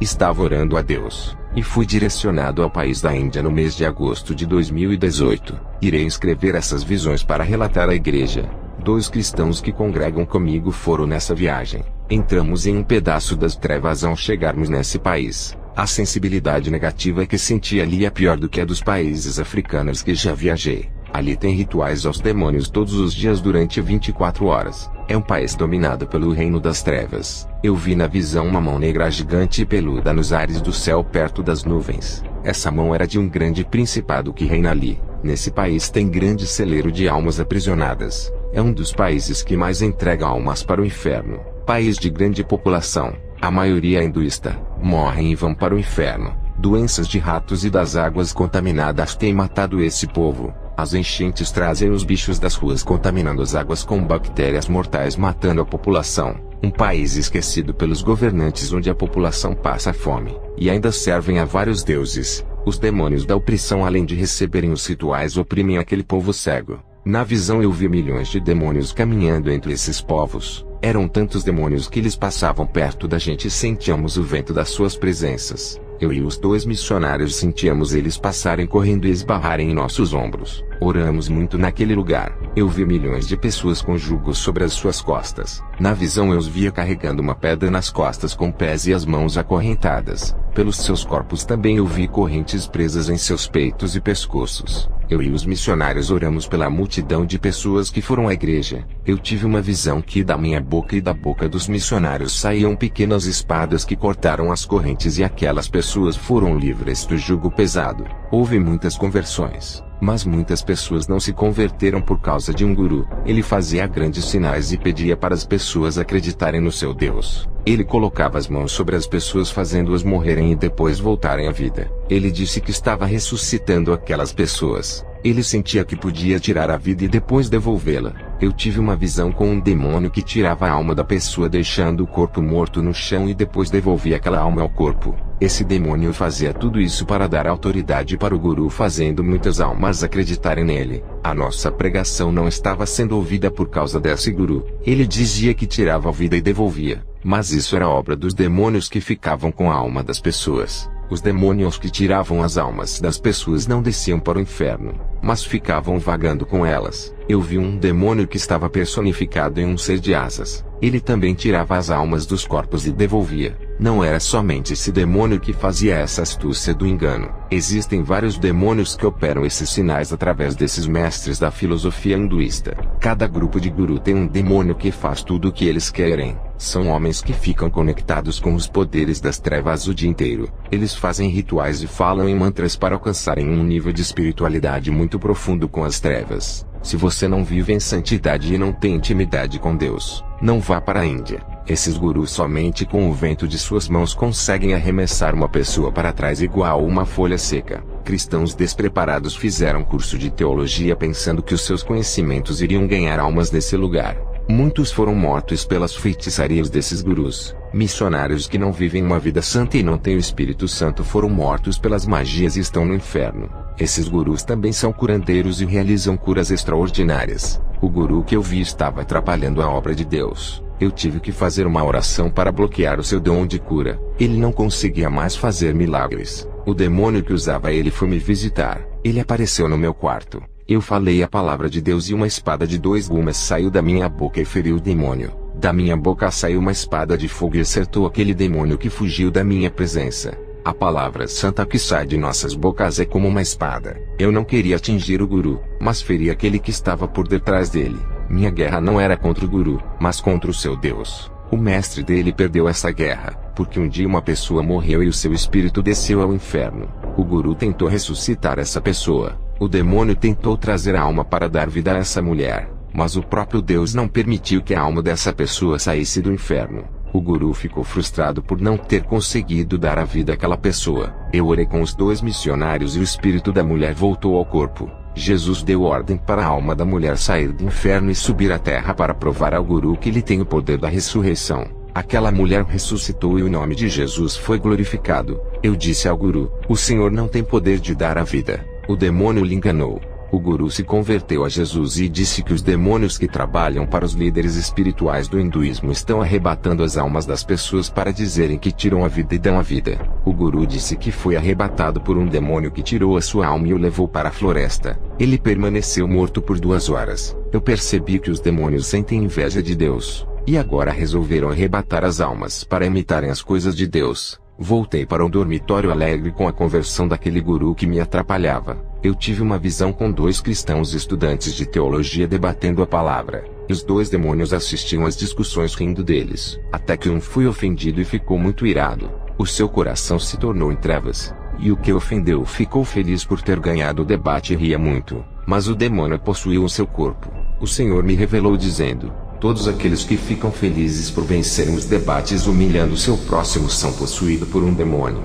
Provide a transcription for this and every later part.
Estava orando a Deus, e fui direcionado ao país da Índia no mês de agosto de 2018. Irei escrever essas visões para relatar à igreja. 2 cristãos que congregam comigo foram nessa viagem. Entramos em um pedaço das trevas ao chegarmos nesse país. A sensibilidade negativa que senti ali é pior do que a dos países africanos que já viajei. Ali tem rituais aos demônios todos os dias durante 24 horas. É um país dominado pelo reino das trevas. Eu vi na visão uma mão negra gigante e peluda nos ares do céu perto das nuvens. Essa mão era de um grande principado que reina ali. Nesse país tem grande celeiro de almas aprisionadas. É um dos países que mais entrega almas para o inferno. País de grande população. A maioria é hinduísta. Morrem e vão para o inferno. Doenças de ratos e das águas contaminadas têm matado esse povo. As enchentes trazem os bichos das ruas contaminando as águas com bactérias mortais matando a população. Um país esquecido pelos governantes onde a população passa fome. E ainda servem a vários deuses. Os demônios da opressão, além de receberem os rituais, oprimem aquele povo cego. Na visão eu vi milhões de demônios caminhando entre esses povos. Eram tantos demônios que eles passavam perto da gente e sentíamos o vento das suas presenças. Eu e os 2 missionários sentíamos eles passarem correndo e esbarrarem em nossos ombros. Oramos muito naquele lugar. Eu vi milhões de pessoas com jugos sobre as suas costas. Na visão eu os via carregando uma pedra nas costas com pés e as mãos acorrentadas. Pelos seus corpos também eu vi correntes presas em seus peitos e pescoços. Eu e os missionários oramos pela multidão de pessoas que foram à igreja. Eu tive uma visão que da minha boca e da boca dos missionários saíam pequenas espadas que cortaram as correntes e aquelas pessoas foram livres do jugo pesado. Houve muitas conversões, mas muitas pessoas não se converteram por causa de um guru. Ele fazia grandes sinais e pedia para as pessoas acreditarem no seu Deus. Ele colocava as mãos sobre as pessoas fazendo-as morrerem e depois voltarem à vida. Ele disse que estava ressuscitando aquelas pessoas. Ele sentia que podia tirar a vida e depois devolvê-la. Eu tive uma visão com um demônio que tirava a alma da pessoa deixando o corpo morto no chão e depois devolvia aquela alma ao corpo. Esse demônio fazia tudo isso para dar autoridade para o guru, fazendo muitas almas acreditarem nele. A nossa pregação não estava sendo ouvida por causa desse guru. Ele dizia que tirava a vida e devolvia. Mas isso era obra dos demônios que ficavam com a alma das pessoas. Os demônios que tiravam as almas das pessoas não desciam para o inferno, mas ficavam vagando com elas. Eu vi um demônio que estava personificado em um ser de asas. Ele também tirava as almas dos corpos e devolvia. Não era somente esse demônio que fazia essa astúcia do engano. Existem vários demônios que operam esses sinais através desses mestres da filosofia hinduísta. Cada grupo de guru tem um demônio que faz tudo o que eles querem. São homens que ficam conectados com os poderes das trevas o dia inteiro. Eles fazem rituais e falam em mantras para alcançarem um nível de espiritualidade muito profundo com as trevas. Se você não vive em santidade e não tem intimidade com Deus, não vá para a Índia. Esses gurus somente com o vento de suas mãos conseguem arremessar uma pessoa para trás igual uma folha seca. Cristãos despreparados fizeram curso de teologia pensando que os seus conhecimentos iriam ganhar almas nesse lugar. Muitos foram mortos pelas feitiçarias desses gurus. Missionários que não vivem uma vida santa e não têm o Espírito Santo foram mortos pelas magias e estão no inferno. Esses gurus também são curandeiros e realizam curas extraordinárias. O guru que eu vi estava atrapalhando a obra de Deus. Eu tive que fazer uma oração para bloquear o seu dom de cura. Ele não conseguia mais fazer milagres. O demônio que usava ele foi me visitar. Ele apareceu no meu quarto. Eu falei a palavra de Deus e uma espada de 2 gumes saiu da minha boca e feriu o demônio. Da minha boca saiu uma espada de fogo e acertou aquele demônio que fugiu da minha presença. A palavra santa que sai de nossas bocas é como uma espada. Eu não queria atingir o guru, mas feri aquele que estava por detrás dele. Minha guerra não era contra o guru, mas contra o seu Deus. O mestre dele perdeu essa guerra, porque um dia uma pessoa morreu e o seu espírito desceu ao inferno. O guru tentou ressuscitar essa pessoa. O demônio tentou trazer a alma para dar vida a essa mulher, mas o próprio Deus não permitiu que a alma dessa pessoa saísse do inferno. O guru ficou frustrado por não ter conseguido dar a vida àquela pessoa. Eu orei com os 2 missionários e o espírito da mulher voltou ao corpo. Jesus deu ordem para a alma da mulher sair do inferno e subir à terra para provar ao guru que ele tem o poder da ressurreição. Aquela mulher ressuscitou e o nome de Jesus foi glorificado. Eu disse ao guru: o Senhor não tem poder de dar a vida. O demônio lhe enganou. O guru se converteu a Jesus e disse que os demônios que trabalham para os líderes espirituais do hinduísmo estão arrebatando as almas das pessoas para dizerem que tiram a vida e dão a vida. O guru disse que foi arrebatado por um demônio que tirou a sua alma e o levou para a floresta. Ele permaneceu morto por 2 horas. Eu percebi que os demônios sentem inveja de Deus, e agora resolveram arrebatar as almas para imitarem as coisas de Deus. Voltei para o dormitório alegre com a conversão daquele guru que me atrapalhava. Eu tive uma visão com 2 cristãos estudantes de teologia debatendo a palavra. Os 2 demônios assistiam às discussões rindo deles, até que um foi ofendido e ficou muito irado. O seu coração se tornou em trevas, e o que ofendeu ficou feliz por ter ganhado o debate e ria muito. Mas o demônio possuiu o seu corpo. O Senhor me revelou dizendo: todos aqueles que ficam felizes por vencerem os debates humilhando seu próximo são possuídos por um demônio.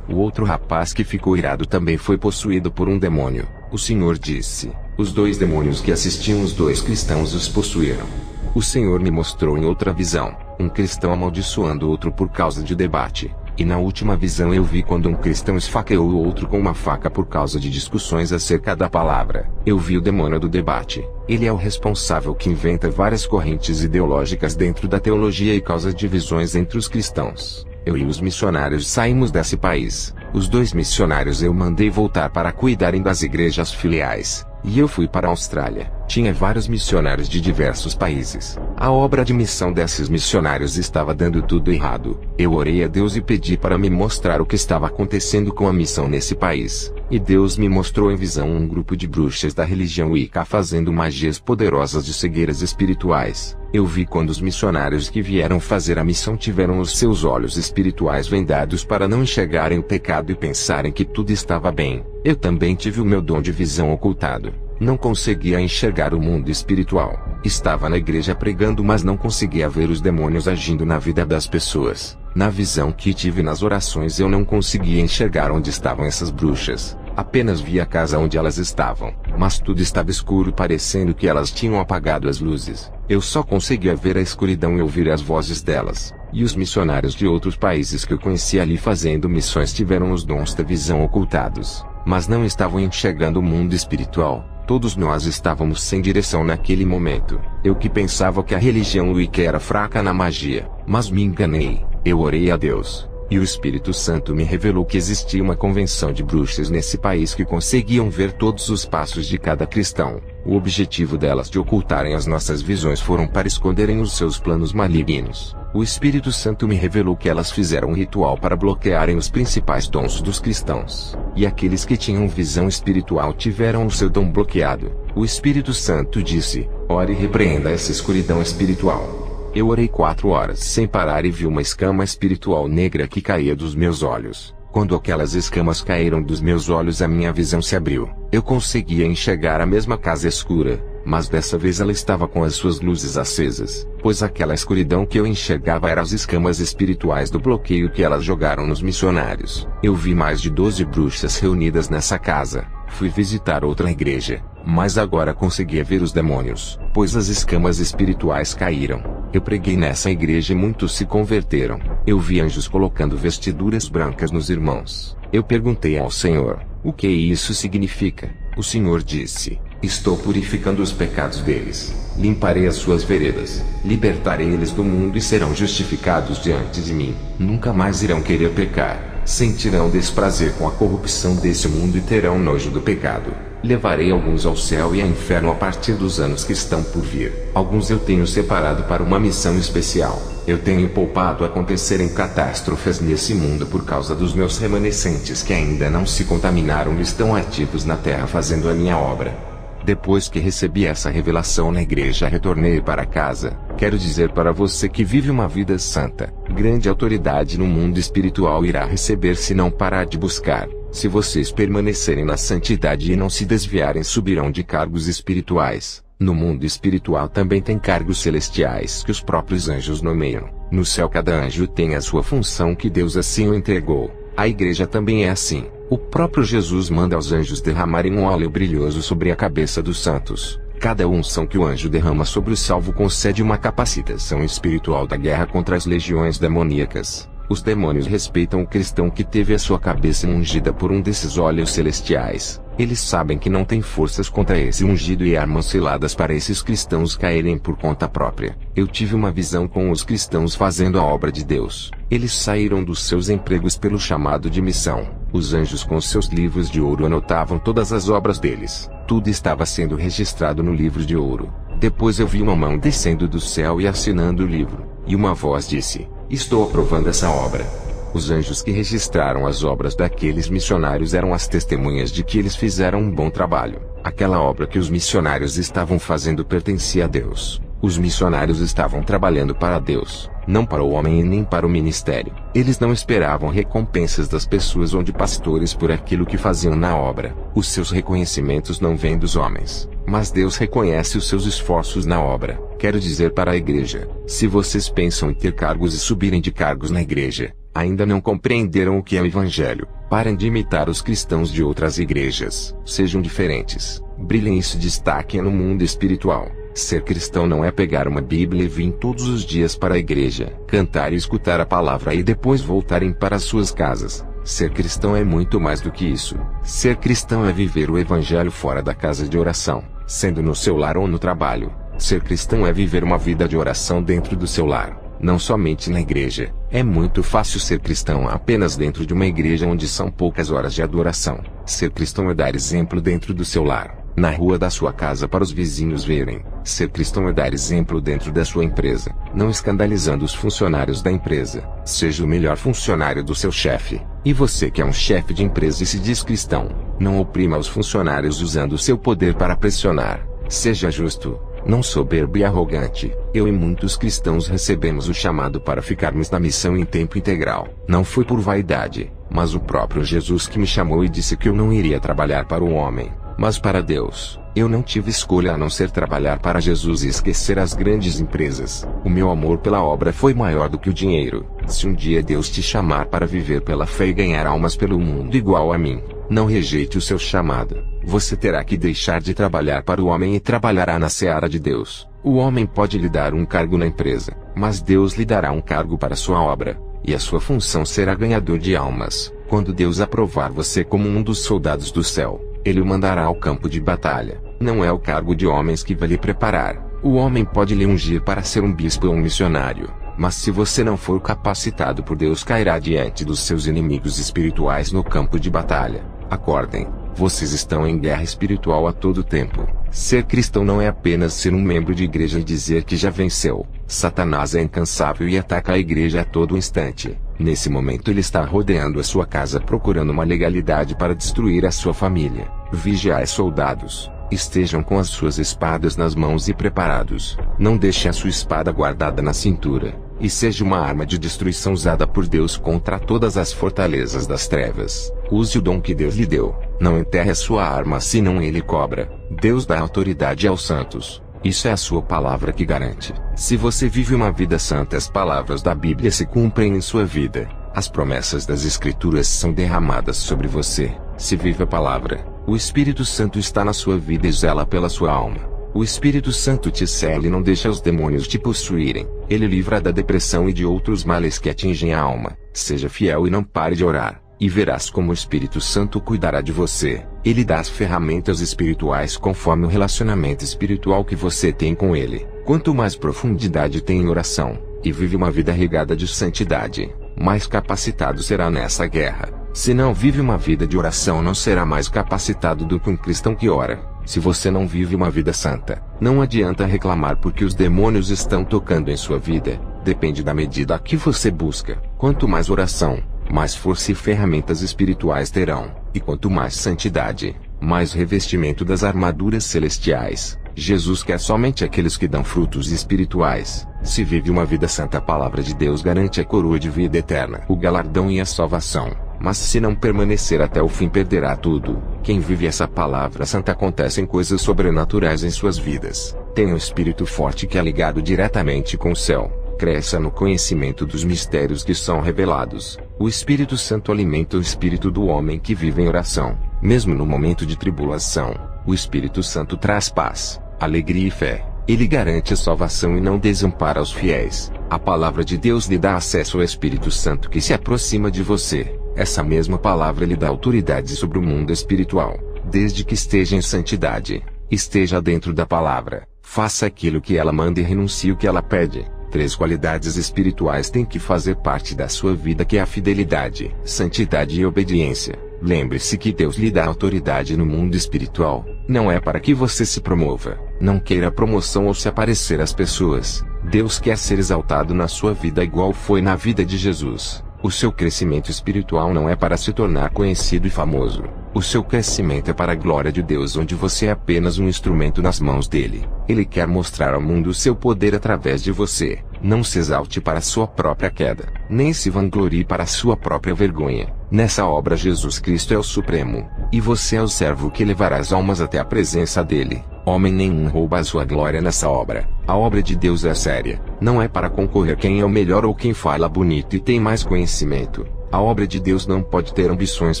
O outro rapaz que ficou irado também foi possuído por um demônio. O Senhor disse: os 2 demônios que assistiam os 2 cristãos os possuíram. O Senhor me mostrou em outra visão, um cristão amaldiçoando outro por causa de debate. E na última visão eu vi quando um cristão esfaqueou o outro com uma faca por causa de discussões acerca da palavra. Eu vi o demônio do debate. Ele é o responsável que inventa várias correntes ideológicas dentro da teologia e causa divisões entre os cristãos. Eu e os missionários saímos desse país. Os 2 missionários eu mandei voltar para cuidarem das igrejas filiais. E eu fui para a Austrália. Tinha vários missionários de diversos países. A obra de missão desses missionários estava dando tudo errado. Eu orei a Deus e pedi para me mostrar o que estava acontecendo com a missão nesse país. E Deus me mostrou em visão um grupo de bruxas da religião Wicca fazendo magias poderosas de cegueiras espirituais. Eu vi quando os missionários que vieram fazer a missão tiveram os seus olhos espirituais vendados para não enxergarem o pecado e pensarem que tudo estava bem. Eu também tive o meu dom de visão ocultado. Não conseguia enxergar o mundo espiritual. Estava na igreja pregando, mas não conseguia ver os demônios agindo na vida das pessoas. Na visão que tive nas orações eu não conseguia enxergar onde estavam essas bruxas. Apenas via a casa onde elas estavam, mas tudo estava escuro, parecendo que elas tinham apagado as luzes. Eu só conseguia ver a escuridão e ouvir as vozes delas. E os missionários de outros países que eu conheci ali fazendo missões tiveram os dons da visão ocultados, mas não estavam enxergando o mundo espiritual. Todos nós estávamos sem direção naquele momento. Eu que pensava que a religião Wicca era fraca na magia, mas me enganei. Eu orei a Deus, e o Espírito Santo me revelou que existia uma convenção de bruxas nesse país que conseguiam ver todos os passos de cada cristão. O objetivo delas de ocultarem as nossas visões foram para esconderem os seus planos malignos. O Espírito Santo me revelou que elas fizeram um ritual para bloquearem os principais dons dos cristãos. E aqueles que tinham visão espiritual tiveram o seu dom bloqueado. O Espírito Santo disse: ore e repreenda essa escuridão espiritual. Eu orei 4 horas sem parar e vi uma escama espiritual negra que caía dos meus olhos. Quando aquelas escamas caíram dos meus olhos, a minha visão se abriu. Eu conseguia enxergar a mesma casa escura, mas dessa vez ela estava com as suas luzes acesas, pois aquela escuridão que eu enxergava eram as escamas espirituais do bloqueio que elas jogaram nos missionários. Eu vi mais de 12 bruxas reunidas nessa casa. Fui visitar outra igreja, mas agora conseguia ver os demônios, pois as escamas espirituais caíram. Eu preguei nessa igreja e muitos se converteram. Eu vi anjos colocando vestiduras brancas nos irmãos. Eu perguntei ao Senhor: o que isso significa? O Senhor disse: estou purificando os pecados deles. Limparei as suas veredas. Libertarei eles do mundo e serão justificados diante de mim. Nunca mais irão querer pecar. Sentirão desprazer com a corrupção desse mundo e terão nojo do pecado. Levarei alguns ao céu e ao inferno a partir dos anos que estão por vir. Alguns eu tenho separado para uma missão especial. Eu tenho poupado acontecerem catástrofes nesse mundo por causa dos meus remanescentes que ainda não se contaminaram e estão ativos na terra fazendo a minha obra. Depois que recebi essa revelação na igreja, retornei para casa. Quero dizer para você que vive uma vida santa. Grande autoridade no mundo espiritual irá receber se não parar de buscar. Se vocês permanecerem na santidade e não se desviarem, subirão de cargos espirituais. No mundo espiritual também tem cargos celestiais que os próprios anjos nomeiam. No céu cada anjo tem a sua função que Deus assim o entregou. A igreja também é assim. O próprio Jesus manda aos anjos derramarem um óleo brilhoso sobre a cabeça dos santos. Cada unção que o anjo derrama sobre o salvo concede uma capacitação espiritual da guerra contra as legiões demoníacas. Os demônios respeitam o cristão que teve a sua cabeça ungida por um desses óleos celestiais. Eles sabem que não têm forças contra esse ungido e armam ciladas para esses cristãos caírem por conta própria. Eu tive uma visão com os cristãos fazendo a obra de Deus. Eles saíram dos seus empregos pelo chamado de missão. Os anjos com seus livros de ouro anotavam todas as obras deles. Tudo estava sendo registrado no livro de ouro. Depois eu vi uma mão descendo do céu e assinando o livro. E uma voz disse: "Estou aprovando essa obra." Os anjos que registraram as obras daqueles missionários eram as testemunhas de que eles fizeram um bom trabalho. Aquela obra que os missionários estavam fazendo pertencia a Deus. Os missionários estavam trabalhando para Deus, não para o homem e nem para o ministério. Eles não esperavam recompensas das pessoas ou de pastores por aquilo que faziam na obra. Os seus reconhecimentos não vêm dos homens, mas Deus reconhece os seus esforços na obra. Quero dizer para a igreja: se vocês pensam em ter cargos e subirem de cargos na igreja, ainda não compreenderam o que é o Evangelho. Parem de imitar os cristãos de outras igrejas. Sejam diferentes. Brilhem e se destaquem no mundo espiritual. Ser cristão não é pegar uma Bíblia e vir todos os dias para a igreja, cantar e escutar a palavra e depois voltarem para as suas casas. Ser cristão é muito mais do que isso. Ser cristão é viver o Evangelho fora da casa de oração, sendo no seu lar ou no trabalho. Ser cristão é viver uma vida de oração dentro do seu lar, não somente na igreja. É muito fácil ser cristão apenas dentro de uma igreja onde são poucas horas de adoração. Ser cristão é dar exemplo dentro do seu lar, na rua da sua casa para os vizinhos verem. Ser cristão é dar exemplo dentro da sua empresa, não escandalizando os funcionários da empresa. Seja o melhor funcionário do seu chefe. E você que é um chefe de empresa e se diz cristão, não oprima os funcionários usando o seu poder para pressionar. Seja justo, não soberbo e arrogante. Eu e muitos cristãos recebemos o chamado para ficarmos na missão em tempo integral. Não foi por vaidade, mas o próprio Jesus que me chamou e disse que eu não iria trabalhar para o homem, mas para Deus. Eu não tive escolha a não ser trabalhar para Jesus e esquecer as grandes empresas. O meu amor pela obra foi maior do que o dinheiro. Se um dia Deus te chamar para viver pela fé e ganhar almas pelo mundo igual a mim, não rejeite o seu chamado. Você terá que deixar de trabalhar para o homem e trabalhará na seara de Deus. O homem pode lhe dar um cargo na empresa, mas Deus lhe dará um cargo para sua obra, e a sua função será ganhador de almas. Quando Deus aprovar você como um dos soldados do céu, Ele o mandará ao campo de batalha. Não é o cargo de homens que vai lhe preparar. O homem pode lhe ungir para ser um bispo ou um missionário, mas se você não for capacitado por Deus, cairá diante dos seus inimigos espirituais no campo de batalha. Acordem, vocês estão em guerra espiritual a todo tempo. Ser cristão não é apenas ser um membro de igreja e dizer que já venceu. Satanás é incansável e ataca a igreja a todo instante. Nesse momento ele está rodeando a sua casa procurando uma legalidade para destruir a sua família. Vigiai, soldados. Estejam com as suas espadas nas mãos e preparados. Não deixe a sua espada guardada na cintura, e seja uma arma de destruição usada por Deus contra todas as fortalezas das trevas. Use o dom que Deus lhe deu. Não enterre a sua arma senão Ele cobra. Deus dá autoridade aos santos. Isso é a sua palavra que garante. Se você vive uma vida santa, as palavras da Bíblia se cumprem em sua vida. As promessas das Escrituras são derramadas sobre você. Se vive a palavra, o Espírito Santo está na sua vida e zela pela sua alma. O Espírito Santo te cela e não deixa os demônios te possuírem. Ele livra da depressão e de outros males que atingem a alma. Seja fiel e não pare de orar, e verás como o Espírito Santo cuidará de você. Ele dá as ferramentas espirituais conforme o relacionamento espiritual que você tem com Ele. Quanto mais profundidade tem em oração, e vive uma vida regada de santidade, mais capacitado será nessa guerra. Se não vive uma vida de oração, não será mais capacitado do que um cristão que ora. Se você não vive uma vida santa, não adianta reclamar porque os demônios estão tocando em sua vida. Depende da medida que você busca. Quanto mais oração, mais força e ferramentas espirituais terão. E quanto mais santidade, mais revestimento das armaduras celestiais. Jesus quer somente aqueles que dão frutos espirituais. Se vive uma vida santa, a palavra de Deus garante a coroa de vida eterna, o galardão e a salvação. Mas se não permanecer até o fim, perderá tudo. Quem vive essa palavra santa, acontecem coisas sobrenaturais em suas vidas. Tenha um espírito forte que é ligado diretamente com o céu. Cresça no conhecimento dos mistérios que são revelados. O Espírito Santo alimenta o espírito do homem que vive em oração. Mesmo no momento de tribulação, o Espírito Santo traz paz, alegria e fé. Ele garante a salvação e não desampara os fiéis. A palavra de Deus lhe dá acesso ao Espírito Santo que se aproxima de você. Essa mesma palavra lhe dá autoridade sobre o mundo espiritual. desde que esteja em santidade, esteja dentro da palavra, faça aquilo que ela manda e renuncie o que ela pede. 3 qualidades espirituais têm que fazer parte da sua vida, que é a fidelidade, santidade e obediência. Lembre-se que Deus lhe dá autoridade no mundo espiritual, não é para que você se promova, não queira promoção ou se aparecer às pessoas. Deus quer ser exaltado na sua vida igual foi na vida de Jesus. O seu crescimento espiritual não é para se tornar conhecido e famoso. O seu crescimento é para a glória de Deus, onde você é apenas um instrumento nas mãos dele. Ele quer mostrar ao mundo o seu poder através de você. Não se exalte para a sua própria queda, nem se vanglorie para a sua própria vergonha. Nessa obra Jesus Cristo é o Supremo, e você é o servo que levará as almas até a presença dele. Homem nenhum rouba a sua glória nessa obra. A obra de Deus é séria. Não é para concorrer quem é o melhor ou quem fala bonito e tem mais conhecimento. A obra de Deus não pode ter ambições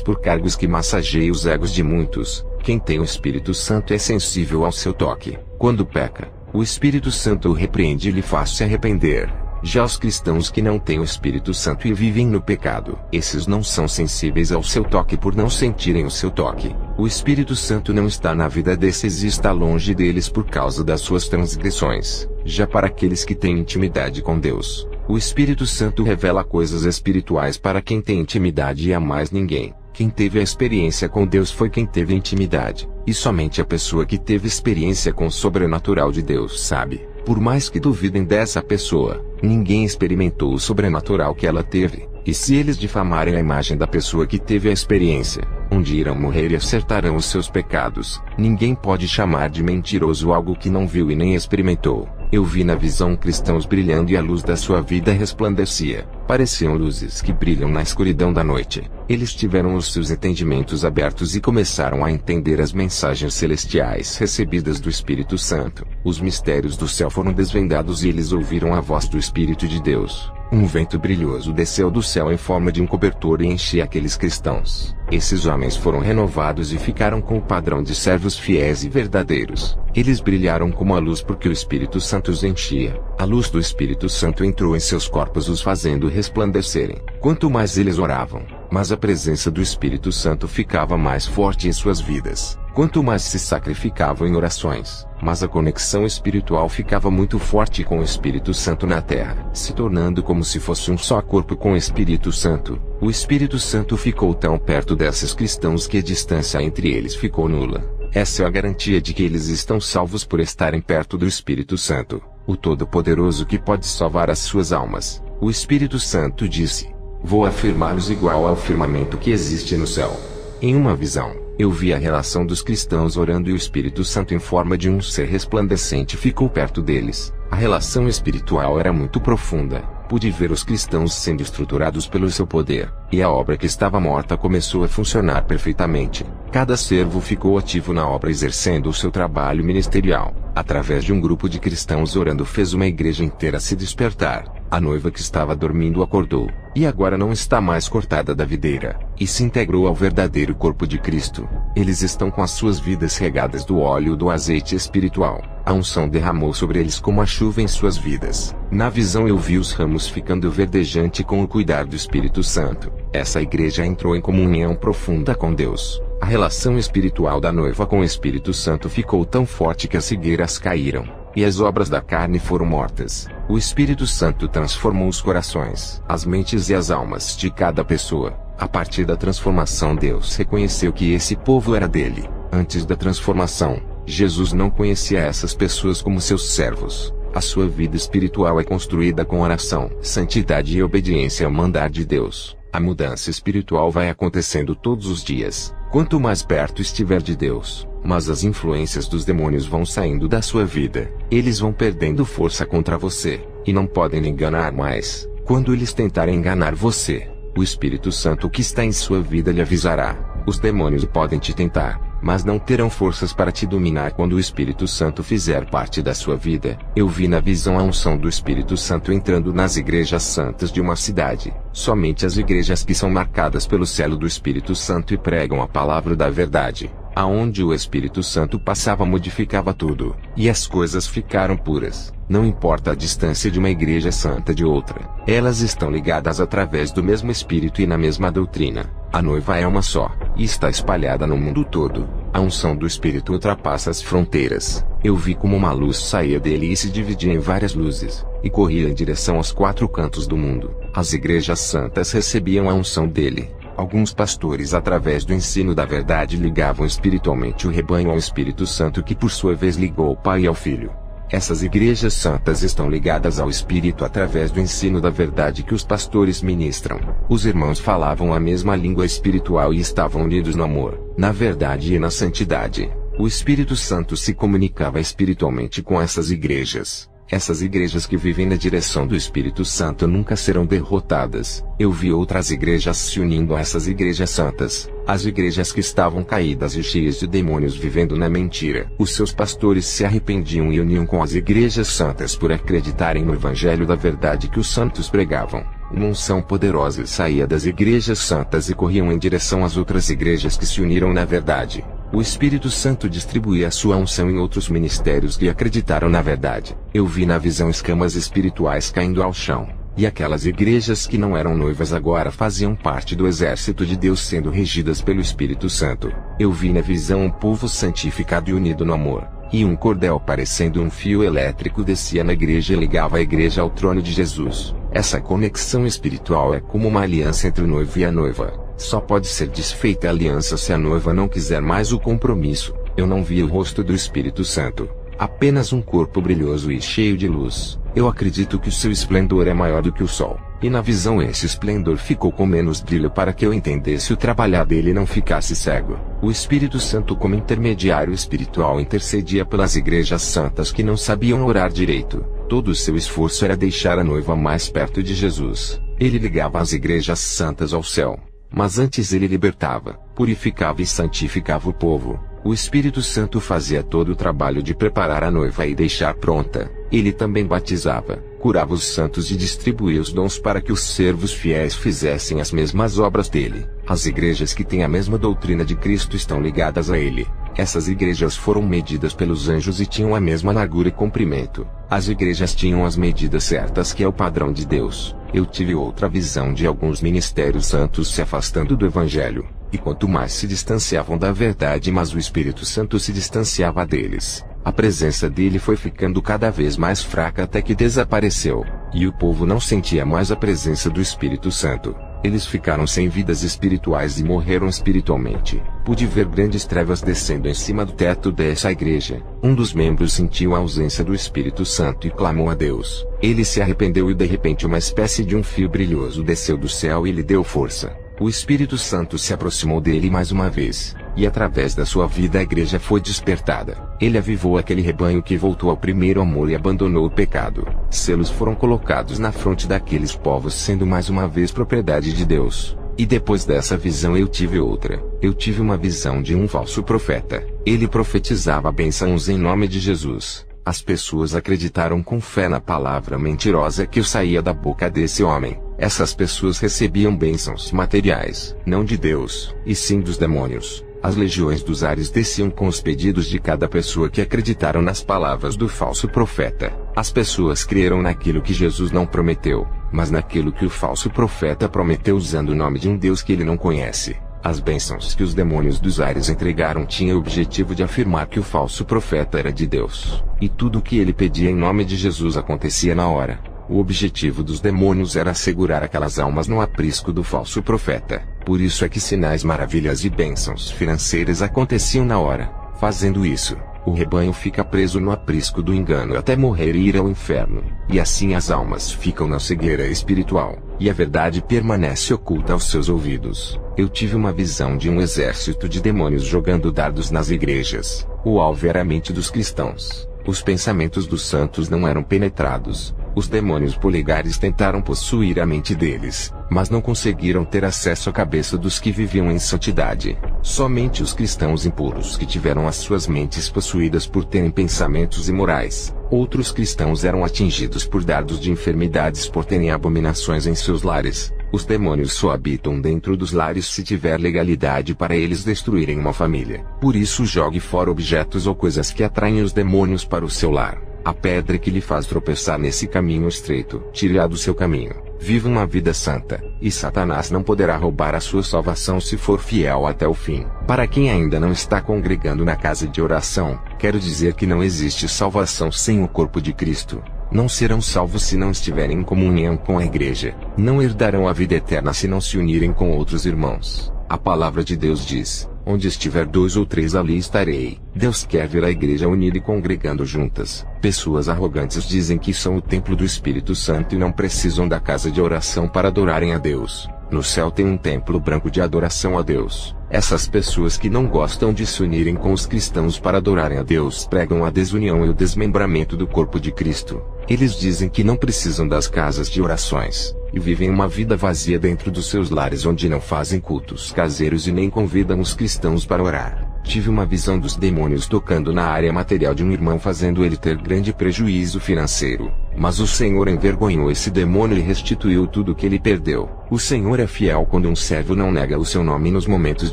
por cargos que massageiem os egos de muitos. Quem tem o Espírito Santo é sensível ao seu toque. Quando peca, o Espírito Santo o repreende e lhe faz se arrepender. Já os cristãos que não têm o Espírito Santo e vivem no pecado, esses não são sensíveis ao seu toque por não sentirem o seu toque. O Espírito Santo não está na vida desses e está longe deles por causa das suas transgressões. Já para aqueles que têm intimidade com Deus, o Espírito Santo revela coisas espirituais para quem tem intimidade e a mais ninguém. Quem teve a experiência com Deus foi quem teve intimidade, e somente a pessoa que teve experiência com o sobrenatural de Deus sabe. Por mais que duvidem dessa pessoa, ninguém experimentou o sobrenatural que ela teve. E se eles difamarem a imagem da pessoa que teve a experiência, um dia irão morrer e acertarão os seus pecados. Ninguém pode chamar de mentiroso algo que não viu e nem experimentou. Eu vi na visão cristãos brilhando e a luz da sua vida resplandecia. Pareciam luzes que brilham na escuridão da noite. Eles tiveram os seus entendimentos abertos e começaram a entender as mensagens celestiais recebidas do Espírito Santo. Os mistérios do céu foram desvendados e eles ouviram a voz do Espírito de Deus. Um vento brilhoso desceu do céu em forma de um cobertor e enchia aqueles cristãos. Esses homens foram renovados e ficaram com o padrão de servos fiéis e verdadeiros. Eles brilharam como a luz porque o Espírito Santo os enchia. A luz do Espírito Santo entrou em seus corpos, os fazendo resplandecerem. Quanto mais eles oravam, mas a presença do Espírito Santo ficava mais forte em suas vidas. Quanto mais se sacrificavam em orações, mas a conexão espiritual ficava muito forte com o Espírito Santo na terra, se tornando como se fosse um só corpo com o Espírito Santo. O Espírito Santo ficou tão perto desses cristãos que a distância entre eles ficou nula. Essa é a garantia de que eles estão salvos por estarem perto do Espírito Santo, o Todo-Poderoso que pode salvar as suas almas. O Espírito Santo disse: "Vou afirmá-los igual ao firmamento que existe no céu." Em uma visão, eu vi a relação dos cristãos orando e o Espírito Santo em forma de um ser resplandecente ficou perto deles. A relação espiritual era muito profunda. Pude ver os cristãos sendo estruturados pelo seu poder, e a obra que estava morta começou a funcionar perfeitamente. Cada servo ficou ativo na obra exercendo o seu trabalho ministerial. Através de um grupo de cristãos orando fez uma igreja inteira se despertar. A noiva que estava dormindo acordou, e agora não está mais cortada da videira, e se integrou ao verdadeiro corpo de Cristo. Eles estão com as suas vidas regadas do óleo do azeite espiritual. A unção derramou sobre eles como a chuva em suas vidas. Na visão eu vi os ramos ficando verdejante com o cuidar do Espírito Santo. Essa igreja entrou em comunhão profunda com Deus. A relação espiritual da noiva com o Espírito Santo ficou tão forte que as figueiras caíram, e as obras da carne foram mortas. O Espírito Santo transformou os corações, as mentes e as almas de cada pessoa. A partir da transformação, Deus reconheceu que esse povo era dele. Antes da transformação, Jesus não conhecia essas pessoas como seus servos. A sua vida espiritual é construída com oração, santidade e obediência ao mandar de Deus. A mudança espiritual vai acontecendo todos os dias, quanto mais perto estiver de Deus. Mas as influências dos demônios vão saindo da sua vida. Eles vão perdendo força contra você, e não podem lhe enganar mais. Quando eles tentarem enganar você, o Espírito Santo que está em sua vida lhe avisará. Os demônios podem te tentar, mas não terão forças para te dominar quando o Espírito Santo fizer parte da sua vida. Eu vi na visão a unção do Espírito Santo entrando nas igrejas santas de uma cidade. Somente as igrejas que são marcadas pelo selo do Espírito Santo e pregam a palavra da verdade, aonde o Espírito Santo passava, modificava tudo, e as coisas ficaram puras. Não importa a distância de uma igreja santa de outra, elas estão ligadas através do mesmo Espírito e na mesma doutrina. A noiva é uma só, e está espalhada no mundo todo. A unção do Espírito ultrapassa as fronteiras. Eu vi como uma luz saía dele e se dividia em várias luzes, e corria em direção aos 4 cantos do mundo. As igrejas santas recebiam a unção dele. Alguns pastores, através do ensino da verdade, ligavam espiritualmente o rebanho ao Espírito Santo, que por sua vez ligou ao Pai e ao Filho. Essas igrejas santas estão ligadas ao Espírito através do ensino da verdade que os pastores ministram. Os irmãos falavam a mesma língua espiritual e estavam unidos no amor, na verdade e na santidade. O Espírito Santo se comunicava espiritualmente com essas igrejas. Essas igrejas que vivem na direção do Espírito Santo nunca serão derrotadas. Eu vi outras igrejas se unindo a essas igrejas santas. As igrejas que estavam caídas e cheias de demônios vivendo na mentira. Os seus pastores se arrependiam e uniam com as igrejas santas por acreditarem no evangelho da verdade que os santos pregavam. Uma unção poderosa saía das igrejas santas e corriam em direção às outras igrejas que se uniram na verdade. O Espírito Santo distribuía a sua unção em outros ministérios que acreditaram na verdade. Eu vi na visão escamas espirituais caindo ao chão. E aquelas igrejas que não eram noivas agora faziam parte do exército de Deus sendo regidas pelo Espírito Santo. Eu vi na visão um povo santificado e unido no amor. E um cordel parecendo um fio elétrico descia na igreja e ligava a igreja ao trono de Jesus. Essa conexão espiritual é como uma aliança entre o noivo e a noiva. Só pode ser desfeita a aliança se a noiva não quiser mais o compromisso. Eu não vi o rosto do Espírito Santo. Apenas um corpo brilhoso e cheio de luz. Eu acredito que o seu esplendor é maior do que o sol. E na visão esse esplendor ficou com menos brilho para que eu entendesse o trabalhar dele e não ficasse cego. O Espírito Santo como intermediário espiritual intercedia pelas igrejas santas que não sabiam orar direito. Todo o seu esforço era deixar a noiva mais perto de Jesus. Ele ligava as igrejas santas ao céu. Mas antes ele libertava, purificava e santificava o povo. O Espírito Santo fazia todo o trabalho de preparar a noiva e deixar pronta. Ele também batizava, curava os santos e distribuía os dons para que os servos fiéis fizessem as mesmas obras dele. As igrejas que têm a mesma doutrina de Cristo estão ligadas a ele. Essas igrejas foram medidas pelos anjos e tinham a mesma largura e comprimento. As igrejas tinham as medidas certas, que é o padrão de Deus. Eu tive outra visão de alguns ministérios santos se afastando do Evangelho. E quanto mais se distanciavam da verdade, mais o Espírito Santo se distanciava deles. A presença dele foi ficando cada vez mais fraca até que desapareceu. E o povo não sentia mais a presença do Espírito Santo. Eles ficaram sem vidas espirituais e morreram espiritualmente. Pude ver grandes trevas descendo em cima do teto dessa igreja. Um dos membros sentiu a ausência do Espírito Santo e clamou a Deus. Ele se arrependeu e de repente uma espécie de um fio brilhoso desceu do céu e lhe deu força. O Espírito Santo se aproximou dele mais uma vez, e através da sua vida a igreja foi despertada. Ele avivou aquele rebanho que voltou ao primeiro amor e abandonou o pecado. Selos foram colocados na fronte daqueles povos, sendo mais uma vez propriedade de Deus. E depois dessa visão eu tive outra. Eu tive uma visão de um falso profeta. Ele profetizava bênçãos em nome de Jesus. As pessoas acreditaram com fé na palavra mentirosa que saía da boca desse homem. Essas pessoas recebiam bênçãos materiais, não de Deus, e sim dos demônios. As legiões dos ares desciam com os pedidos de cada pessoa que acreditaram nas palavras do falso profeta. As pessoas creram naquilo que Jesus não prometeu, mas naquilo que o falso profeta prometeu usando o nome de um Deus que ele não conhece. As bênçãos que os demônios dos ares entregaram tinham o objetivo de afirmar que o falso profeta era de Deus. E tudo o que ele pedia em nome de Jesus acontecia na hora. O objetivo dos demônios era assegurar aquelas almas no aprisco do falso profeta. Por isso é que sinais, maravilhas e bênçãos financeiras aconteciam na hora. Fazendo isso, o rebanho fica preso no aprisco do engano até morrer e ir ao inferno. E assim as almas ficam na cegueira espiritual, e a verdade permanece oculta aos seus ouvidos. Eu tive uma visão de um exército de demônios jogando dardos nas igrejas. O alvo era a mente dos cristãos. Os pensamentos dos santos não eram penetrados. Os demônios polegares tentaram possuir a mente deles, mas não conseguiram ter acesso à cabeça dos que viviam em santidade. Somente os cristãos impuros que tiveram as suas mentes possuídas por terem pensamentos imorais. Outros cristãos eram atingidos por dardos de enfermidades por terem abominações em seus lares. Os demônios só habitam dentro dos lares se tiver legalidade para eles destruírem uma família. Por isso jogue fora objetos ou coisas que atraem os demônios para o seu lar. A pedra que lhe faz tropeçar nesse caminho estreito, tire-a do seu caminho. Viva uma vida santa, e Satanás não poderá roubar a sua salvação se for fiel até o fim. Para quem ainda não está congregando na casa de oração, quero dizer que não existe salvação sem o corpo de Cristo. Não serão salvos se não estiverem em comunhão com a igreja. Não herdarão a vida eterna se não se unirem com outros irmãos. A palavra de Deus diz: onde estiver 2 ou 3 ali estarei. Deus quer ver a igreja unida e congregando juntas. Pessoas arrogantes dizem que são o templo do Espírito Santo e não precisam da casa de oração para adorarem a Deus. No céu tem um templo branco de adoração a Deus. Essas pessoas que não gostam de se unirem com os cristãos para adorarem a Deus pregam a desunião e o desmembramento do corpo de Cristo. Eles dizem que não precisam das casas de orações, e vivem uma vida vazia dentro dos seus lares onde não fazem cultos caseiros e nem convidam os cristãos para orar. Tive uma visão dos demônios tocando na área material de um irmão, fazendo ele ter grande prejuízo financeiro. Mas o Senhor envergonhou esse demônio e restituiu tudo o que ele perdeu. O Senhor é fiel quando um servo não nega o seu nome nos momentos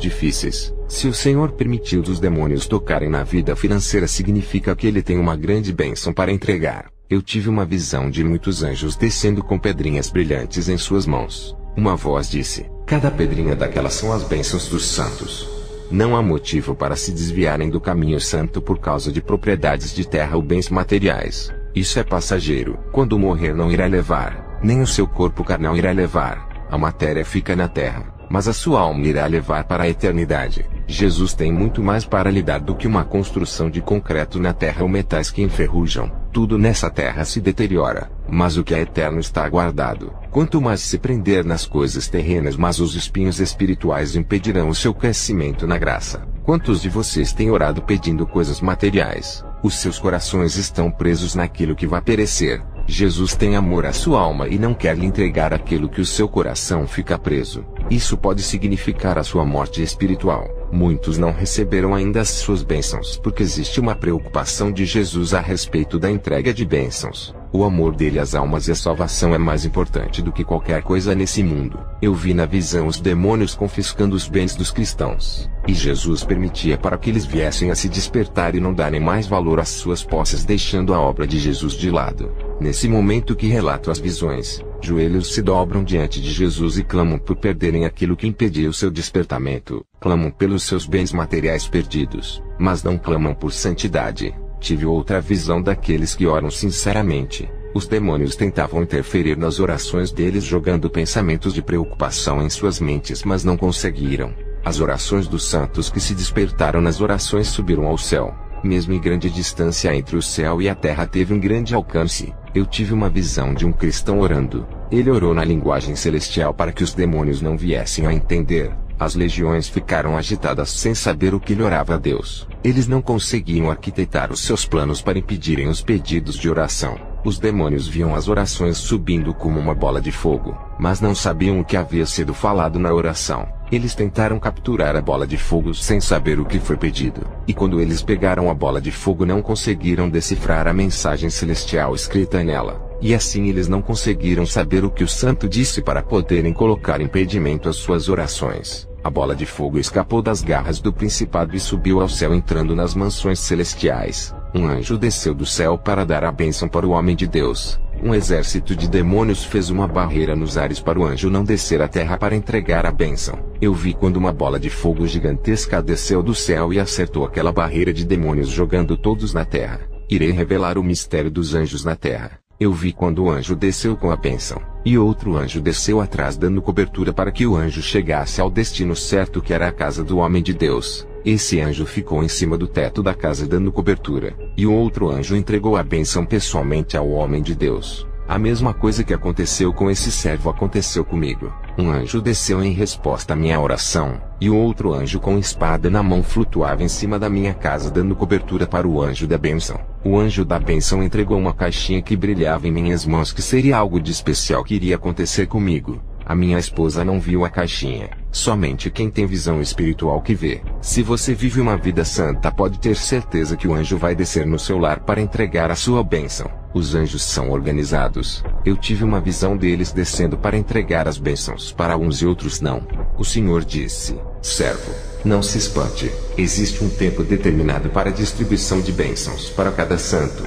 difíceis. Se o Senhor permitiu dos demônios tocarem na vida financeira, significa que ele tem uma grande bênção para entregar. Eu tive uma visão de muitos anjos descendo com pedrinhas brilhantes em suas mãos. Uma voz disse: cada pedrinha daquelas são as bênçãos dos santos. Não há motivo para se desviarem do caminho santo por causa de propriedades de terra ou bens materiais. Isso é passageiro. Quando morrer não irá levar, nem o seu corpo carnal irá levar. A matéria fica na terra, mas a sua alma irá levar para a eternidade. Jesus tem muito mais para lhe dar do que uma construção de concreto na terra ou metais que enferrujam. Tudo nessa terra se deteriora, mas o que é eterno está guardado. Quanto mais se prender nas coisas terrenas, mas os espinhos espirituais impedirão o seu crescimento na graça. Quantos de vocês têm orado pedindo coisas materiais? Os seus corações estão presos naquilo que vai perecer. Jesus tem amor à sua alma e não quer lhe entregar aquilo que o seu coração fica preso. Isso pode significar a sua morte espiritual. Muitos não receberam ainda as suas bênçãos porque existe uma preocupação de Jesus a respeito da entrega de bênçãos. O amor dele às almas e a salvação é mais importante do que qualquer coisa nesse mundo. Eu vi na visão os demônios confiscando os bens dos cristãos. E Jesus permitia para que eles viessem a se despertar e não darem mais valor às suas posses, deixando a obra de Jesus de lado. Nesse momento que relato as visões, joelhos se dobram diante de Jesus e clamam por perderem aquilo que impedia o seu despertamento. Clamam pelos seus bens materiais perdidos, mas não clamam por santidade. Tive outra visão daqueles que oram sinceramente. Os demônios tentavam interferir nas orações deles, jogando pensamentos de preocupação em suas mentes, mas não conseguiram. As orações dos santos que se despertaram nas orações subiram ao céu. Mesmo em grande distância entre o céu e a terra teve um grande alcance. Eu tive uma visão de um cristão orando. Ele orou na linguagem celestial para que os demônios não viessem a entender. As legiões ficaram agitadas sem saber o que lhe orava a Deus. Eles não conseguiam arquitetar os seus planos para impedirem os pedidos de oração. Os demônios viam as orações subindo como uma bola de fogo, mas não sabiam o que havia sido falado na oração. Eles tentaram capturar a bola de fogo sem saber o que foi pedido. E quando eles pegaram a bola de fogo, não conseguiram decifrar a mensagem celestial escrita nela. E assim eles não conseguiram saber o que o santo disse para poderem colocar impedimento às suas orações. A bola de fogo escapou das garras do principado e subiu ao céu, entrando nas mansões celestiais. Um anjo desceu do céu para dar a bênção para o homem de Deus. Um exército de demônios fez uma barreira nos ares para o anjo não descer à terra para entregar a bênção. Eu vi quando uma bola de fogo gigantesca desceu do céu e acertou aquela barreira de demônios, jogando todos na terra. Irei revelar o mistério dos anjos na terra. Eu vi quando o anjo desceu com a bênção, e outro anjo desceu atrás dando cobertura para que o anjo chegasse ao destino certo, que era a casa do homem de Deus. Esse anjo ficou em cima do teto da casa dando cobertura, e o outro anjo entregou a bênção pessoalmente ao homem de Deus. A mesma coisa que aconteceu com esse servo aconteceu comigo. Um anjo desceu em resposta à minha oração, e o outro anjo com espada na mão flutuava em cima da minha casa dando cobertura para o anjo da bênção. O anjo da bênção entregou uma caixinha que brilhava em minhas mãos, que seria algo de especial que iria acontecer comigo. A minha esposa não viu a caixinha. Somente quem tem visão espiritual que vê. Se você vive uma vida santa, pode ter certeza que o anjo vai descer no seu lar para entregar a sua bênção. Os anjos são organizados. Eu tive uma visão deles descendo para entregar as bênçãos para uns e outros não. O Senhor disse: servo, não se espante. Existe um tempo determinado para a distribuição de bênçãos para cada santo.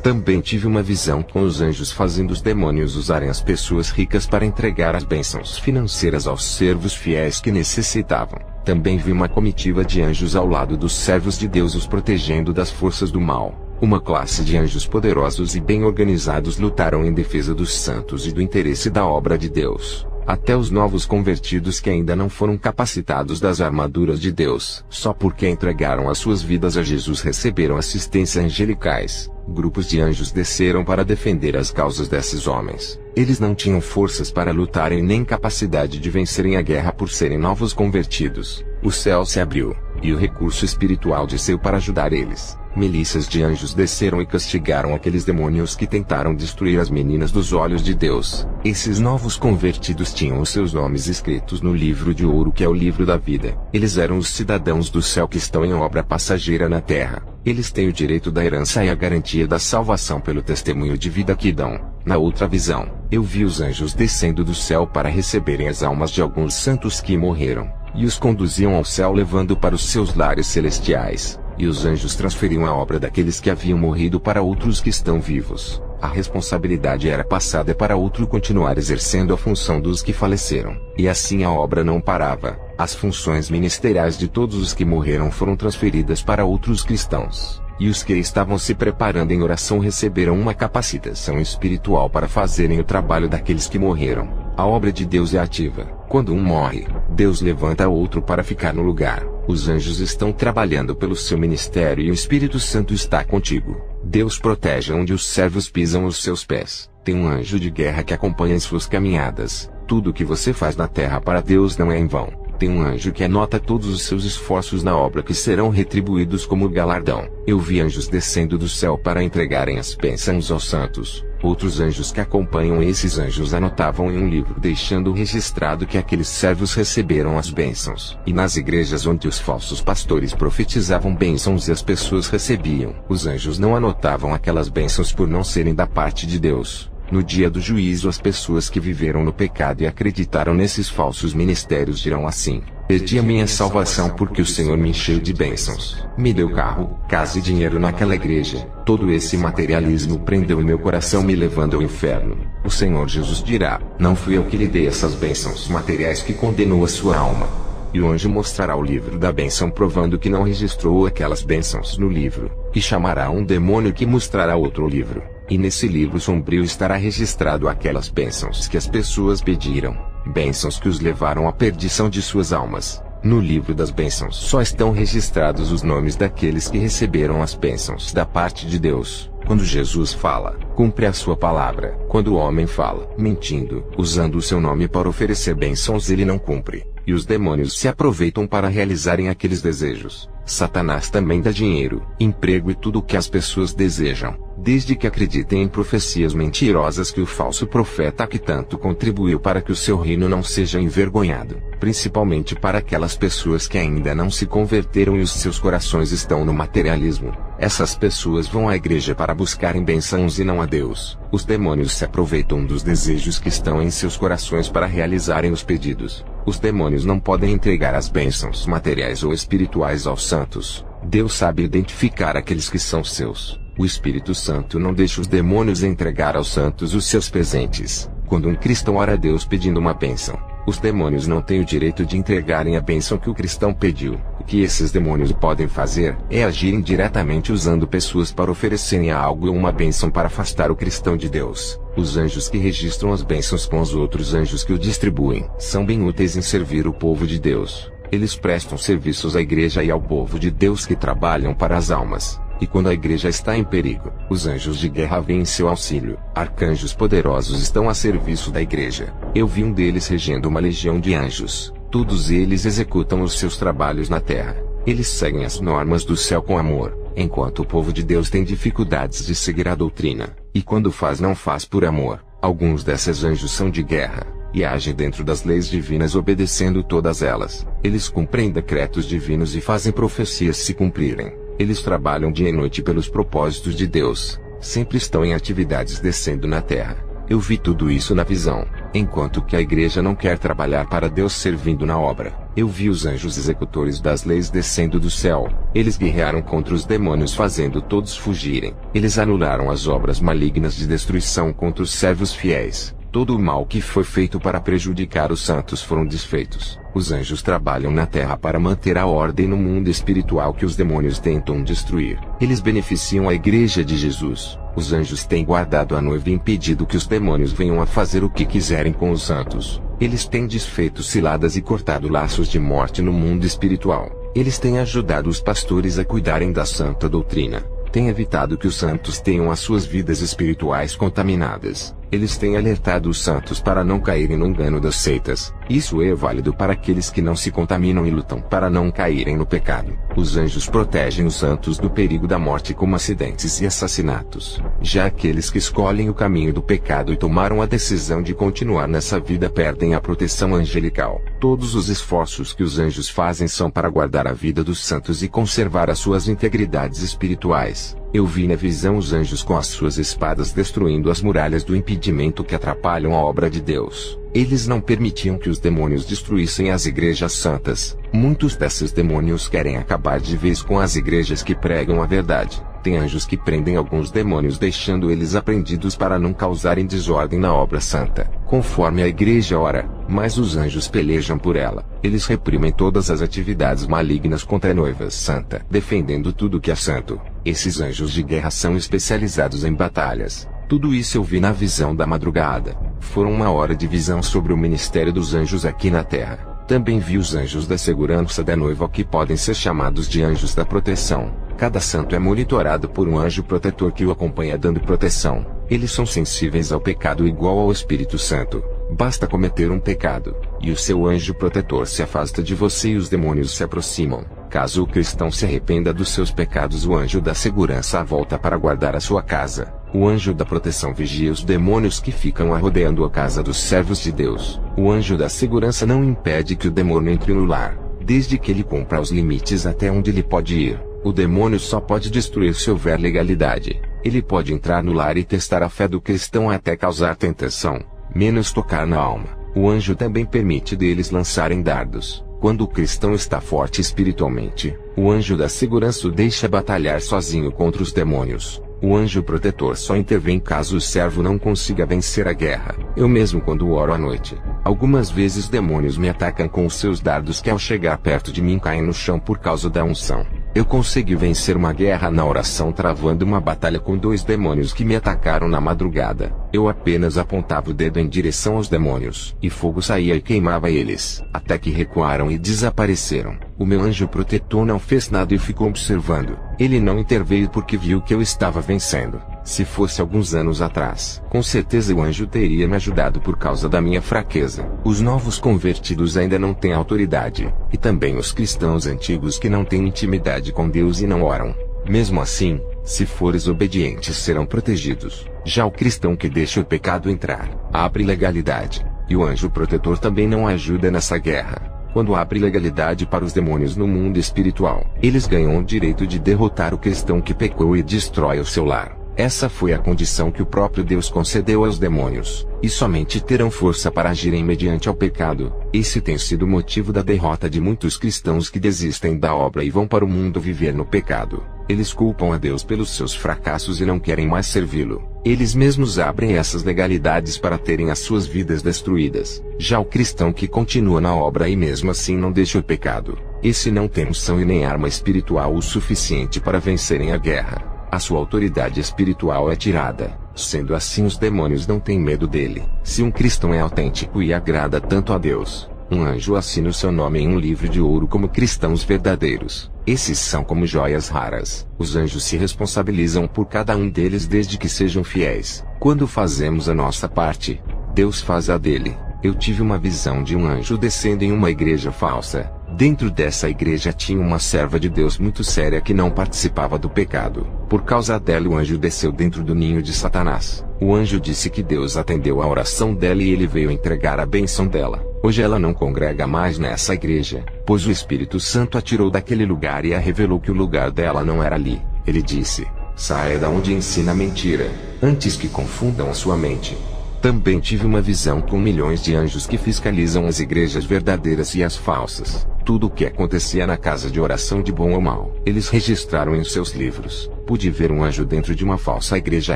Também tive uma visão com os anjos fazendo os demônios usarem as pessoas ricas para entregar as bênçãos financeiras aos servos fiéis que necessitavam. Também vi uma comitiva de anjos ao lado dos servos de Deus os protegendo das forças do mal. Uma classe de anjos poderosos e bem organizados lutaram em defesa dos santos e do interesse da obra de Deus. Até os novos convertidos que ainda não foram capacitados das armaduras de Deus, só porque entregaram as suas vidas a Jesus, receberam assistência angelicais. Grupos de anjos desceram para defender as causas desses homens. Eles não tinham forças para lutarem nem capacidade de vencerem a guerra por serem novos convertidos. O céu se abriu, e o recurso espiritual desceu para ajudar eles. Milícias de anjos desceram e castigaram aqueles demônios que tentaram destruir as meninas dos olhos de Deus. Esses novos convertidos tinham os seus nomes escritos no livro de ouro, que é o livro da vida. Eles eram os cidadãos do céu que estão em obra passageira na terra. Eles têm o direito da herança e a garantia da salvação pelo testemunho de vida que dão. Na outra visão, eu vi os anjos descendo do céu para receberem as almas de alguns santos que morreram, e os conduziam ao céu levando para os seus lares celestiais. E os anjos transferiam a obra daqueles que haviam morrido para outros que estão vivos. A responsabilidade era passada para outro continuar exercendo a função dos que faleceram. E assim a obra não parava. As funções ministeriais de todos os que morreram foram transferidas para outros cristãos. E os que estavam se preparando em oração receberam uma capacitação espiritual para fazerem o trabalho daqueles que morreram. A obra de Deus é ativa. Quando um morre, Deus levanta outro para ficar no lugar. Os anjos estão trabalhando pelo seu ministério e o Espírito Santo está contigo. Deus protege onde os servos pisam os seus pés. Tem um anjo de guerra que acompanha em suas caminhadas. Tudo o que você faz na terra para Deus não é em vão. Tem um anjo que anota todos os seus esforços na obra, que serão retribuídos como galardão. Eu vi anjos descendo do céu para entregarem as bênçãos aos santos. Outros anjos que acompanham esses anjos anotavam em um livro, deixando registrado que aqueles servos receberam as bênçãos. E nas igrejas onde os falsos pastores profetizavam bênçãos e as pessoas recebiam, os anjos não anotavam aquelas bênçãos por não serem da parte de Deus. No dia do juízo, as pessoas que viveram no pecado e acreditaram nesses falsos ministérios dirão assim: perdi a minha salvação porque o Senhor me encheu de bênçãos. Me deu carro, casa e dinheiro naquela igreja. Todo esse materialismo prendeu meu coração, me levando ao inferno. O Senhor Jesus dirá: não fui eu que lhe dei essas bênçãos materiais que condenou a sua alma. E o anjo mostrará o livro da bênção, provando que não registrou aquelas bênçãos no livro. E chamará um demônio que mostrará outro livro. E nesse livro sombrio estará registrado aquelas bênçãos que as pessoas pediram. Bênçãos que os levaram à perdição de suas almas. No livro das bênçãos só estão registrados os nomes daqueles que receberam as bênçãos da parte de Deus. Quando Jesus fala, cumpre a sua palavra. Quando o homem fala, mentindo, usando o seu nome para oferecer bênçãos, ele não cumpre. E os demônios se aproveitam para realizarem aqueles desejos. Satanás também dá dinheiro, emprego e tudo o que as pessoas desejam, desde que acreditem em profecias mentirosas que o falso profeta que tanto contribuiu para que o seu reino não seja envergonhado, principalmente para aquelas pessoas que ainda não se converteram e os seus corações estão no materialismo. Essas pessoas vão à igreja para buscarem bênçãos e não a Deus. Os demônios se aproveitam dos desejos que estão em seus corações para realizarem os pedidos. Os demônios não podem entregar as bênçãos materiais ou espirituais aos santos. Deus sabe identificar aqueles que são seus. O Espírito Santo não deixa os demônios entregar aos santos os seus presentes. Quando um cristão ora a Deus pedindo uma bênção, os demônios não têm o direito de entregarem a bênção que o cristão pediu. O que esses demônios podem fazer é agir indiretamente usando pessoas para oferecerem algo ou uma bênção para afastar o cristão de Deus. Os anjos que registram as bênçãos com os outros anjos que o distribuem são bem úteis em servir o povo de Deus. Eles prestam serviços à igreja e ao povo de Deus que trabalham para as almas. E quando a igreja está em perigo, os anjos de guerra vêm em seu auxílio. Arcanjos poderosos estão a serviço da igreja. Eu vi um deles regendo uma legião de anjos. Todos eles executam os seus trabalhos na terra. Eles seguem as normas do céu com amor, enquanto o povo de Deus tem dificuldades de seguir a doutrina. E quando faz, não faz por amor. Alguns desses anjos são de guerra, e agem dentro das leis divinas obedecendo todas elas. Eles cumprem decretos divinos e fazem profecias se cumprirem. Eles trabalham dia e noite pelos propósitos de Deus. Sempre estão em atividades descendo na terra. Eu vi tudo isso na visão. enquanto que a igreja não quer trabalhar para Deus servindo na obra. Eu vi os anjos executores das leis descendo do céu. Eles guerrearam contra os demônios, fazendo todos fugirem. Eles anularam as obras malignas de destruição contra os servos fiéis. Todo o mal que foi feito para prejudicar os santos foram desfeitos. Os anjos trabalham na terra para manter a ordem no mundo espiritual que os demônios tentam destruir. Eles beneficiam a igreja de Jesus. Os anjos têm guardado a noiva e impedido que os demônios venham a fazer o que quiserem com os santos. Eles têm desfeito ciladas e cortado laços de morte no mundo espiritual. Eles têm ajudado os pastores a cuidarem da santa doutrina. Têm evitado que os santos tenham as suas vidas espirituais contaminadas. Eles têm alertado os santos para não caírem no engano das seitas. Isso é válido para aqueles que não se contaminam e lutam para não caírem no pecado. Os anjos protegem os santos do perigo da morte como acidentes e assassinatos. Já aqueles que escolhem o caminho do pecado e tomaram a decisão de continuar nessa vida perdem a proteção angelical. Todos os esforços que os anjos fazem são para guardar a vida dos santos e conservar as suas integridades espirituais. Eu vi na visão os anjos com as suas espadas destruindo as muralhas do impedimento que atrapalham a obra de Deus. Eles não permitiam que os demônios destruíssem as igrejas santas. Muitos desses demônios querem acabar de vez com as igrejas que pregam a verdade. Tem anjos que prendem alguns demônios deixando eles apreendidos para não causarem desordem na obra santa. Conforme a igreja ora, mas os anjos pelejam por ela. Eles reprimem todas as atividades malignas contra a noiva santa, defendendo tudo que é santo. Esses anjos de guerra são especializados em batalhas. Tudo isso eu vi na visão da madrugada. Foram 1 hora de visão sobre o ministério dos anjos aqui na terra. Também vi os anjos da segurança da noiva, que podem ser chamados de anjos da proteção. Cada santo é monitorado por um anjo protetor que o acompanha dando proteção. Eles são sensíveis ao pecado igual ao Espírito Santo. Basta cometer um pecado, e o seu anjo protetor se afasta de você e os demônios se aproximam. Caso o cristão se arrependa dos seus pecados, o anjo da segurança volta para guardar a sua casa. O anjo da proteção vigia os demônios que ficam rodeando a casa dos servos de Deus. O anjo da segurança não impede que o demônio entre no lar, desde que ele cumpra os limites até onde ele pode ir. O demônio só pode destruir se houver legalidade. Ele pode entrar no lar e testar a fé do cristão até causar tentação, menos tocar na alma. O anjo também permite deles lançarem dardos. Quando o cristão está forte espiritualmente, o anjo da segurança o deixa batalhar sozinho contra os demônios. O anjo protetor só intervém caso o servo não consiga vencer a guerra. Eu mesmo, quando oro à noite, algumas vezes demônios me atacam com os seus dardos que ao chegar perto de mim caem no chão por causa da unção. Eu consegui vencer uma guerra na oração travando uma batalha com 2 demônios que me atacaram na madrugada. Eu apenas apontava o dedo em direção aos demônios, e fogo saía e queimava eles, até que recuaram e desapareceram. O meu anjo protetor não fez nada e ficou observando. Ele não interveio porque viu que eu estava vencendo. Se fosse alguns anos atrás, com certeza o anjo teria me ajudado por causa da minha fraqueza. Os novos convertidos ainda não têm autoridade, e também os cristãos antigos que não têm intimidade com Deus e não oram. Mesmo assim, se fores obediente, serão protegidos. Já o cristão que deixa o pecado entrar, abre legalidade, e o anjo protetor também não ajuda nessa guerra. Quando abre legalidade para os demônios no mundo espiritual, eles ganham o direito de derrotar o cristão que pecou e destrói o seu lar. Essa foi a condição que o próprio Deus concedeu aos demônios, e somente terão força para agirem mediante ao pecado. Esse tem sido o motivo da derrota de muitos cristãos que desistem da obra e vão para o mundo viver no pecado. Eles culpam a Deus pelos seus fracassos e não querem mais servi-lo. Eles mesmos abrem essas legalidades para terem as suas vidas destruídas. Já o cristão que continua na obra e mesmo assim não deixa o pecado, esse não tem unção e nem arma espiritual o suficiente para vencerem a guerra. A sua autoridade espiritual é tirada. Sendo assim, os demônios não têm medo dele. Se um cristão é autêntico e agrada tanto a Deus, um anjo assina o seu nome em um livro de ouro como cristãos verdadeiros. Esses são como joias raras. Os anjos se responsabilizam por cada um deles desde que sejam fiéis. Quando fazemos a nossa parte, Deus faz a dele. Eu tive uma visão de um anjo descendo em uma igreja falsa. Dentro dessa igreja tinha uma serva de Deus muito séria que não participava do pecado. Por causa dela, o anjo desceu dentro do ninho de Satanás. O anjo disse que Deus atendeu a oração dela e ele veio entregar a bênção dela. Hoje ela não congrega mais nessa igreja, pois o Espírito Santo a tirou daquele lugar e a revelou que o lugar dela não era ali. Ele disse: saia da onde ensina mentira, antes que confundam a sua mente. Também tive uma visão com milhões de anjos que fiscalizam as igrejas verdadeiras e as falsas. Tudo o que acontecia na casa de oração, de bom ou mal, eles registraram em seus livros. Pude ver um anjo dentro de uma falsa igreja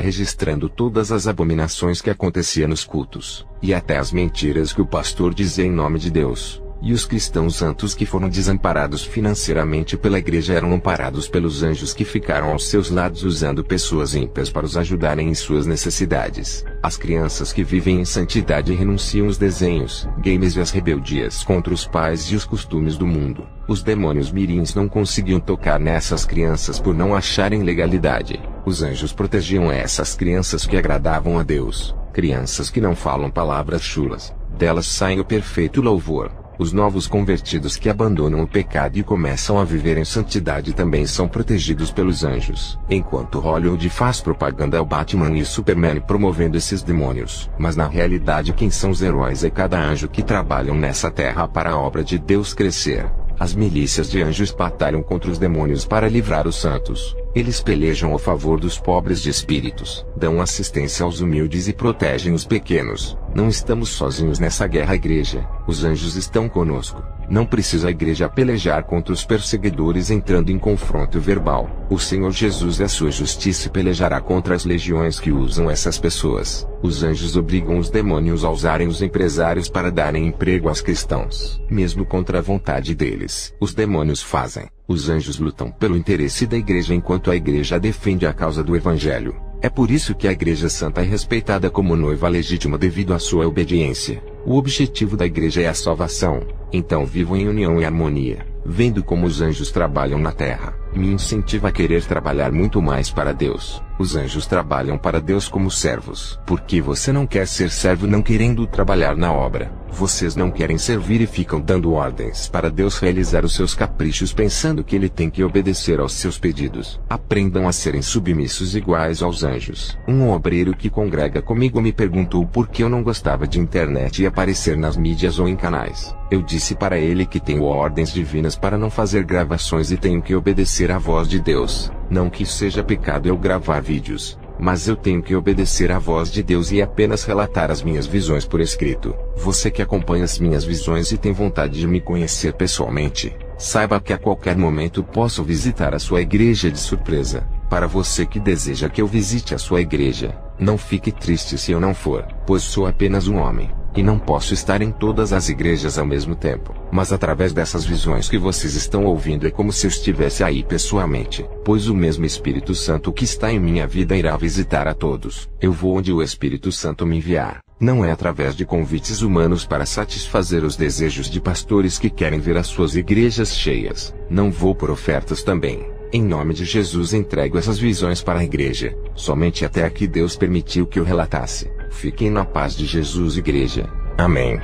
registrando todas as abominações que aconteciam nos cultos, e até as mentiras que o pastor dizia em nome de Deus. E os cristãos santos que foram desamparados financeiramente pela igreja eram amparados pelos anjos que ficaram aos seus lados usando pessoas ímpias para os ajudarem em suas necessidades. As crianças que vivem em santidade renunciam os desenhos, games e as rebeldias contra os pais e os costumes do mundo. Os demônios mirins não conseguiam tocar nessas crianças por não acharem legalidade. Os anjos protegiam essas crianças que agradavam a Deus. Crianças que não falam palavras chulas, delas saem o perfeito louvor. Os novos convertidos que abandonam o pecado e começam a viver em santidade também são protegidos pelos anjos. Enquanto Hollywood faz propaganda ao Batman e Superman promovendo esses demônios. Mas na realidade quem são os heróis é cada anjo que trabalham nessa terra para a obra de Deus crescer. As milícias de anjos batalham contra os demônios para livrar os santos. Eles pelejam a favor dos pobres de espíritos, dão assistência aos humildes e protegem os pequenos. Não estamos sozinhos nessa guerra, igreja. Os anjos estão conosco. Não precisa a igreja pelejar contra os perseguidores entrando em confronto verbal. O Senhor Jesus é sua justiça e pelejará contra as legiões que usam essas pessoas. Os anjos obrigam os demônios a usarem os empresários para darem emprego aos cristãos, mesmo contra a vontade deles. Os demônios fazem. Os anjos lutam pelo interesse da igreja enquanto a igreja defende a causa do evangelho. É por isso que a Igreja Santa é respeitada como noiva legítima devido à sua obediência. O objetivo da igreja é a salvação. Então vivam em união e harmonia, vendo como os anjos trabalham na terra. Me incentiva a querer trabalhar muito mais para Deus. Os anjos trabalham para Deus como servos. Porque você não quer ser servo não querendo trabalhar na obra. Vocês não querem servir e ficam dando ordens para Deus realizar os seus caprichos pensando que Ele tem que obedecer aos seus pedidos. Aprendam a serem submissos iguais aos anjos. Um obreiro que congrega comigo me perguntou por que eu não gostava de internet e aparecer nas mídias ou em canais. Eu disse para ele que tenho ordens divinas para não fazer gravações e tenho que obedecer à voz de Deus. Não que seja pecado eu gravar vídeos, mas eu tenho que obedecer à voz de Deus e apenas relatar as minhas visões por escrito. Você que acompanha as minhas visões e tem vontade de me conhecer pessoalmente, saiba que a qualquer momento posso visitar a sua igreja de surpresa. Para você que deseja que eu visite a sua igreja, não fique triste se eu não for, pois sou apenas um homem. E não posso estar em todas as igrejas ao mesmo tempo. Mas através dessas visões que vocês estão ouvindo é como se eu estivesse aí pessoalmente. Pois o mesmo Espírito Santo que está em minha vida irá visitar a todos. Eu vou onde o Espírito Santo me enviar. Não é através de convites humanos para satisfazer os desejos de pastores que querem ver as suas igrejas cheias. Não vou por ofertas também. Em nome de Jesus entrego essas visões para a igreja. Somente até aqui Deus permitiu que eu relatasse. Fiquem na paz de Jesus, igreja. Amém.